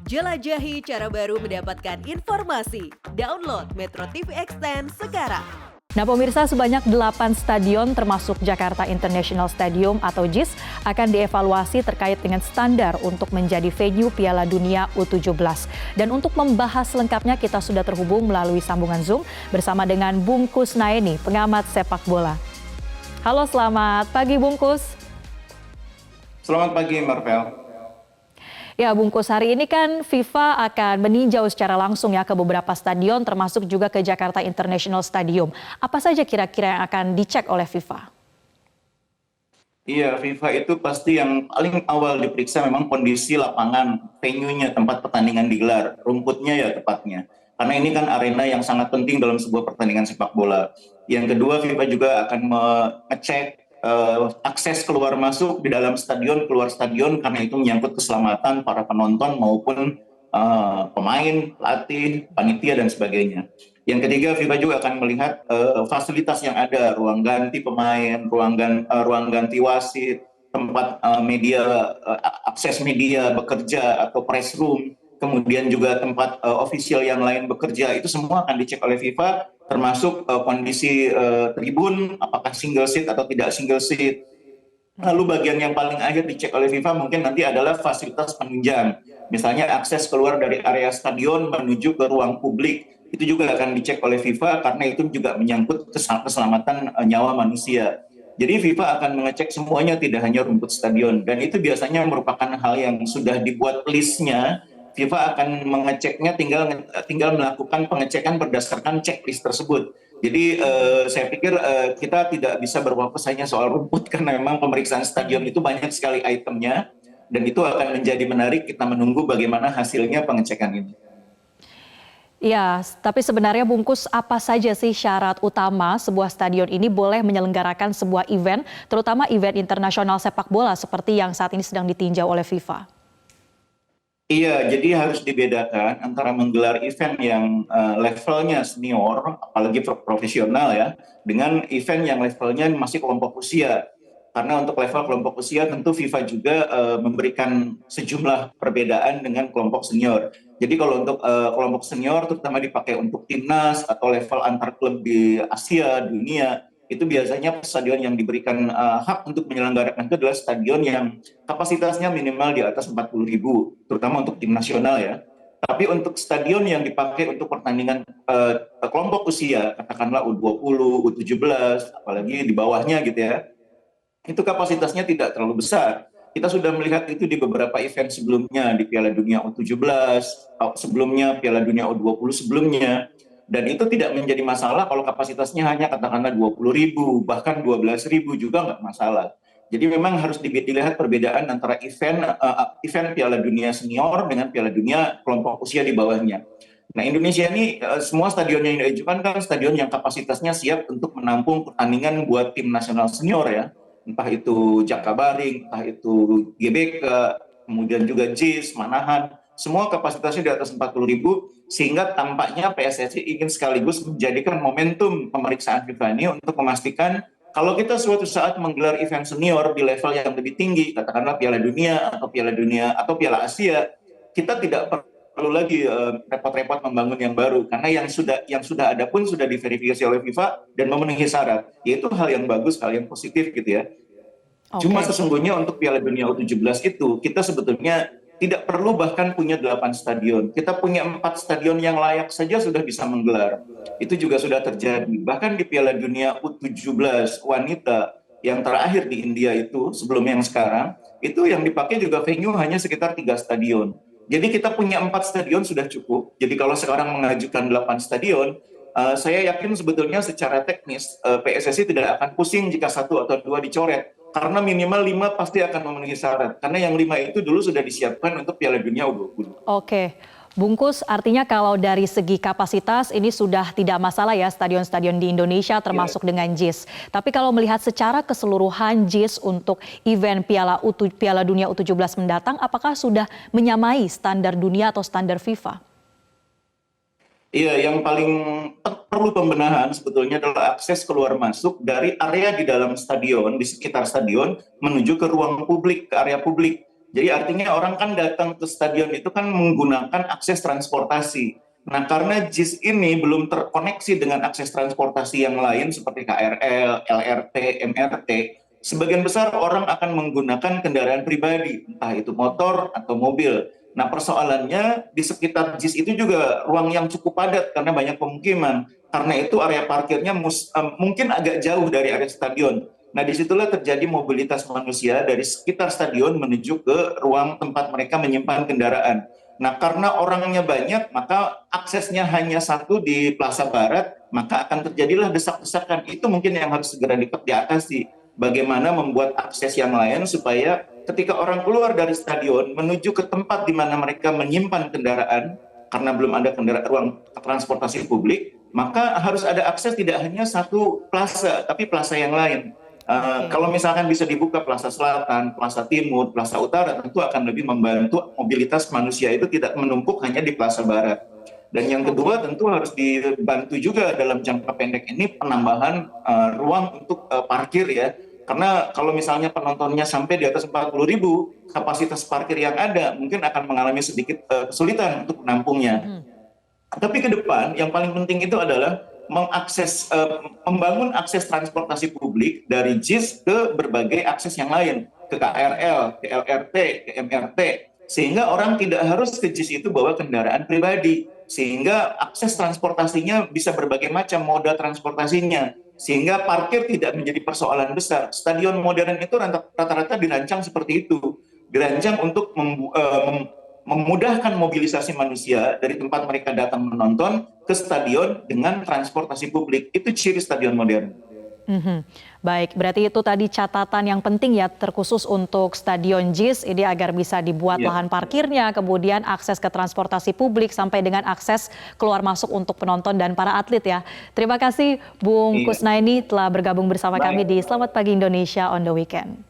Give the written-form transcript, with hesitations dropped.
Jelajahi cara baru mendapatkan informasi. Download Metro TV Extend sekarang. Nah pemirsa, sebanyak 8 stadion termasuk Jakarta International Stadium atau JIS akan dievaluasi terkait dengan standar untuk menjadi venue Piala Dunia U17. Dan untuk membahas lengkapnya kita sudah terhubung melalui sambungan Zoom bersama dengan Bungkus Naeni, pengamat sepak bola. Halo, selamat pagi Bungkus. Selamat pagi Marvel. Ya Bungkus, hari ini kan FIFA akan meninjau secara langsung ya ke beberapa stadion termasuk juga ke Jakarta International Stadium. Apa saja kira-kira yang akan dicek oleh FIFA? Iya, FIFA itu pasti yang paling awal diperiksa memang kondisi lapangan, venue-nya, tempat pertandingan digelar, rumputnya ya tepatnya. Karena ini kan arena yang sangat penting dalam sebuah pertandingan sepak bola. Yang kedua, FIFA juga akan mengecek akses keluar masuk di dalam stadion, keluar stadion, karena itu menyangkut keselamatan para penonton maupun pemain, pelatih, panitia dan sebagainya. Yang ketiga, FIFA juga akan melihat fasilitas yang ada, ruang ganti pemain, ruang ganti wasit, tempat media, akses media bekerja atau press room, kemudian juga tempat official yang lain bekerja, itu semua akan dicek oleh FIFA, termasuk kondisi tribun, apakah single seat atau tidak single seat. Lalu bagian yang paling akhir dicek oleh FIFA mungkin nanti adalah fasilitas penunjang. Misalnya akses keluar dari area stadion menuju ke ruang publik. Itu juga akan dicek oleh FIFA karena itu juga menyangkut keselamatan nyawa manusia. Jadi FIFA akan mengecek semuanya, tidak hanya rumput stadion. Dan itu biasanya merupakan hal yang sudah dibuat listnya. FIFA akan mengeceknya, tinggal melakukan pengecekan berdasarkan checklist tersebut. Jadi saya pikir kita tidak bisa berfokus hanya soal rumput karena memang pemeriksaan stadion itu banyak sekali itemnya dan itu akan menjadi menarik, kita menunggu bagaimana hasilnya pengecekan ini. Ya, tapi sebenarnya Bungkus, apa saja sih syarat utama sebuah stadion ini boleh menyelenggarakan sebuah event, terutama event internasional sepak bola seperti yang saat ini sedang ditinjau oleh FIFA? Iya, jadi harus dibedakan antara menggelar event yang levelnya senior, apalagi profesional ya, dengan event yang levelnya masih kelompok usia. Karena untuk level kelompok usia tentu FIFA juga memberikan sejumlah perbedaan dengan kelompok senior. Jadi kalau untuk kelompok senior terutama dipakai untuk timnas atau level antar klub di Asia, dunia, itu biasanya stadion yang diberikan hak untuk menyelenggarakan itu adalah stadion yang kapasitasnya minimal di atas 40.000, terutama untuk tim nasional ya. Tapi untuk stadion yang dipakai untuk pertandingan kelompok usia, katakanlah U20, U17, apalagi di bawahnya gitu ya, itu kapasitasnya tidak terlalu besar. Kita sudah melihat itu di beberapa event sebelumnya, di Piala Dunia U17, sebelumnya Piala Dunia U20 sebelumnya. Dan itu tidak menjadi masalah kalau kapasitasnya hanya katakanlah 20.000, bahkan 12.000 juga nggak masalah. Jadi memang harus dilihat perbedaan antara event Piala Dunia senior dengan Piala Dunia kelompok usia di bawahnya. Nah Indonesia ini semua stadionnya yang diajukan kan stadion yang kapasitasnya siap untuk menampung pertandingan buat tim nasional senior ya. Entah itu Jakabaring, entah itu GBK, kemudian juga JIS, Manahan, semua kapasitasnya di atas 40.000, sehingga tampaknya PSSI ingin sekaligus menjadikan momentum pemeriksaan FIFA ini untuk memastikan kalau kita suatu saat menggelar event senior di level yang lebih tinggi, katakanlah Piala Dunia atau Piala Asia, kita tidak perlu lagi repot-repot membangun yang baru karena yang sudah ada pun sudah diverifikasi oleh FIFA dan memenuhi syarat. Yaitu hal yang bagus, hal yang positif gitu ya. Cuma sesungguhnya untuk Piala Dunia U17 itu kita sebetulnya tidak perlu bahkan punya 8 stadion. Kita punya 4 stadion yang layak saja sudah bisa menggelar. Itu juga sudah terjadi. Bahkan di Piala Dunia U17 wanita yang terakhir di India itu sebelum yang sekarang, itu yang dipakai juga venue hanya sekitar 3 stadion. Jadi kita punya 4 stadion sudah cukup. Jadi kalau sekarang mengajukan 8 stadion, saya yakin sebetulnya secara teknis PSSI tidak akan pusing jika 1 atau 2 dicoret. Karena minimal 5 pasti akan memenuhi syarat. Karena yang 5 itu dulu sudah disiapkan untuk Piala Dunia U20. Oke, Bungkus, artinya kalau dari segi kapasitas ini sudah tidak masalah ya stadion-stadion di Indonesia termasuk dengan JIS. Tapi kalau melihat secara keseluruhan JIS untuk event Piala Dunia U17 mendatang, apakah sudah menyamai standar dunia atau standar FIFA? Iya, yang paling perlu pembenahan sebetulnya adalah akses keluar masuk dari area di dalam stadion, di sekitar stadion, menuju ke ruang publik, ke area publik. Jadi artinya orang kan datang ke stadion itu kan menggunakan akses transportasi. Nah, karena JIS ini belum terkoneksi dengan akses transportasi yang lain seperti KRL, LRT, MRT, sebagian besar orang akan menggunakan kendaraan pribadi, entah itu motor atau mobil. Nah, persoalannya di sekitar JIS itu juga ruang yang cukup padat karena banyak pemukiman. Karena itu area parkirnya mungkin agak jauh dari area stadion. Nah, disitulah terjadi mobilitas manusia dari sekitar stadion menuju ke ruang tempat mereka menyimpan kendaraan. Nah, karena orangnya banyak, maka aksesnya hanya satu di Plaza Barat, maka akan terjadilah desak-desakan. Itu mungkin yang harus segera diatasi. Bagaimana membuat akses yang lain supaya ketika orang keluar dari stadion menuju ke tempat di mana mereka menyimpan kendaraan, karena belum ada ruang transportasi publik, maka harus ada akses tidak hanya satu plaza, tapi plaza yang lain. Kalau misalkan bisa dibuka Plaza Selatan, Plaza Timur, Plaza Utara, tentu akan lebih membantu mobilitas manusia itu tidak menumpuk hanya di Plaza Barat. Dan yang kedua tentu harus dibantu juga dalam jangka pendek ini penambahan ruang untuk parkir ya. Karena kalau misalnya penontonnya sampai di atas 40.000, kapasitas parkir yang ada mungkin akan mengalami sedikit kesulitan untuk menampungnya. Tapi ke depan yang paling penting itu adalah membangun akses transportasi publik dari JIS ke berbagai akses yang lain, ke KRL, ke LRT, ke MRT, sehingga orang tidak harus ke JIS itu bawa kendaraan pribadi, sehingga akses transportasinya bisa berbagai macam moda transportasinya, sehingga parkir tidak menjadi persoalan besar. Stadion modern itu rata-rata dirancang seperti itu, dirancang untuk memudahkan mobilisasi manusia dari tempat mereka datang menonton ke stadion dengan transportasi publik. Itu ciri stadion modern. Baik, berarti itu tadi catatan yang penting ya, terkhusus untuk Stadion JIS ini agar bisa dibuat lahan parkirnya, kemudian akses ke transportasi publik sampai dengan akses keluar masuk untuk penonton dan para atlet ya. Terima kasih Bung Kusnaini telah bergabung bersama kami di Selamat Pagi Indonesia on the Weekend.